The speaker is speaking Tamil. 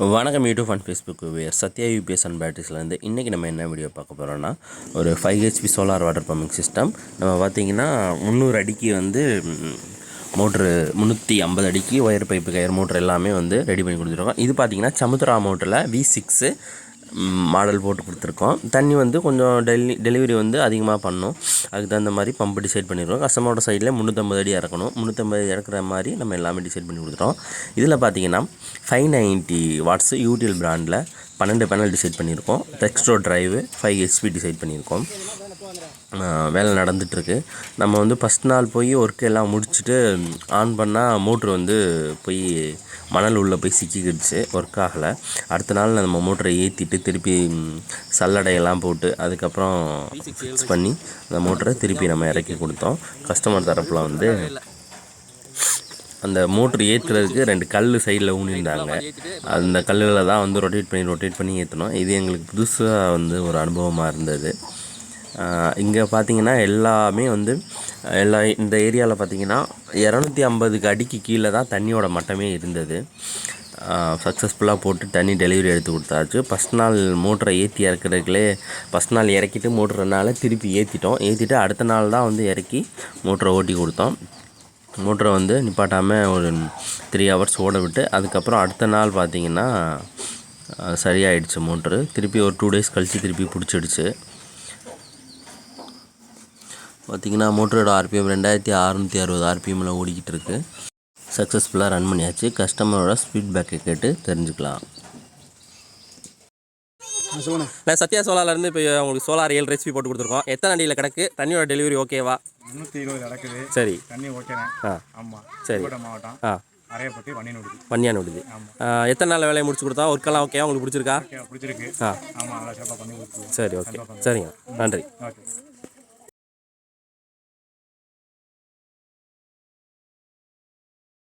வணக்கம் YouTube and Facebook Sathya UPS and பேட்டரிஸ்லேருந்து இன்றைக்கி நம்ம என்ன வீடியோ பார்க்க போகிறோன்னா ஒரு 5 HP solar water pumping system. நம்ம பார்த்திங்கன்னா 300 அடிக்கு வந்து மோட்ரு, 350 அடிக்கு ஒயர் பைப்பு கயர் மோட்ரு எல்லாமே வந்து ரெடி பண்ணி கொடுத்துருக்கோம். இது பார்த்திங்கன்னா சமுத்ரா மோட்டரில் V6 மாடல் போட்டு கொடுத்துருக்கோம். தண்ணி வந்து கொஞ்சம் டெலிவரி வந்து அதிகமாக பண்ணணும். அதுக்கு தகுந்த மாதிரி பம்பு டிசைட் பண்ணிடுவோம். கஸ்டமரோட சைடில் 350 அடி இறக்கணும். 350 அடி இறக்குற மாதிரி நம்ம எல்லாமே டிசைட் பண்ணி கொடுத்துட்டோம். இதில் பார்த்தீங்கன்னா 590 வாட்ஸ் யூடிஎல் பிராண்டில் 12 பேனல் டிசைட் பண்ணியிருக்கோம். டெக்ஸ்ட்ரோ டிரைவு 5 HP டிசைட் பண்ணியிருக்கோம். வேலை நடந்துகிட்ருக்கு. நம்ம வந்து ஃபஸ்ட் நாள் போய் ஒர்க் எல்லாம் முடிச்சுட்டு ஆன் பண்ணால் மோட்ரு வந்து போய் மணல் உள்ளே போய் சிக்கிக்கிடுச்சு, ஒர்க் ஆகலை. அடுத்த நாள் நம்ம மோட்டரை ஏற்றிட்டு திருப்பி சல்லடையெல்லாம் போட்டு அதுக்கப்புறம் ஃபிக்ஸ் பண்ணி அந்த மோட்டரை திருப்பி நம்ம இறக்கி கொடுத்தோம். கஸ்டமர் தரப்பில் வந்து அந்த மோட்ரு ஏற்றுறதுக்கு 2 கல் சைடில் ஊனியிருந்தாங்க. அந்த கல்லில் தான் வந்து ரொட்டேட் பண்ணி ஏற்றணும். இது எங்களுக்கு புதுசாக வந்து ஒரு அனுபவமாக இருந்தது. இங்கே பார்த்திங்கன்னா எல்லாமே வந்து இந்த ஏரியாவில் பார்த்திங்கன்னா 250 அடிக்கு கீழே தான் தண்ணியோட மட்டமே இருந்தது. சக்ஸஸ்ஃபுல்லாக போட்டு தண்ணி டெலிவரி எடுத்து கொடுத்தாச்சு. ஃபஸ்ட் நாள் மோட்டரை ஏற்றி இறக்குறதுக்குள்ளே ஃபஸ்ட் நாள் இறக்கிட்டு மோட்டர்னால திருப்பி ஏற்றிட்டு அடுத்த நாள் தான் வந்து இறக்கி மோட்டரை ஓட்டி கொடுத்தோம். மோட்டரை வந்து நிப்பாட்டாமல் ஒரு 3 hours ஓட விட்டு அதுக்கப்புறம் அடுத்த நாள் பார்த்திங்கன்னா சரியாயிடுச்சு மோட்ரு. திருப்பி ஒரு 2 days கழித்து திருப்பி பிடிச்சிடுச்சு. பார்த்திங்கன்னா மோட்டரோட RPM 2660 RPMல ஓடிக்கிட்டு இருக்குது. சக்ஸஸ்ஃபுல்லாக ரன் பண்ணியாச்சு. கஸ்டமரோட ஃபீட்பேக்கை கேட்டு தெரிஞ்சுக்கலாம். சத்யா சோலார்லேருந்து இப்போ உங்களுக்கு சோலார் 7 HP போட்டு கொடுத்துருக்கோம். எத்தனை அடியில் கிடக்கு? தண்ணியோட டெலிவரி ஓகேவா? 320 நடக்குது. சரி, தண்ணி ஓகேண்ணே. ஆமாம், சரி. மாவட்டம் அரையப்பட்டி வன்னியானோடுது. எத்தனை நாள் வேலையை முடிச்சு கொடுத்தா? ஒர்க்கெல்லாம் ஓகேவா? உங்களுக்கு பிடிச்சிருக்கா? பிடிச்சிருக்கு. ஆமாம், நல்லா சிறப்பாக பண்ணி கொடுத்துருவோம். சரி, ஓகே, சரிங்க, நன்றி. ஓகே.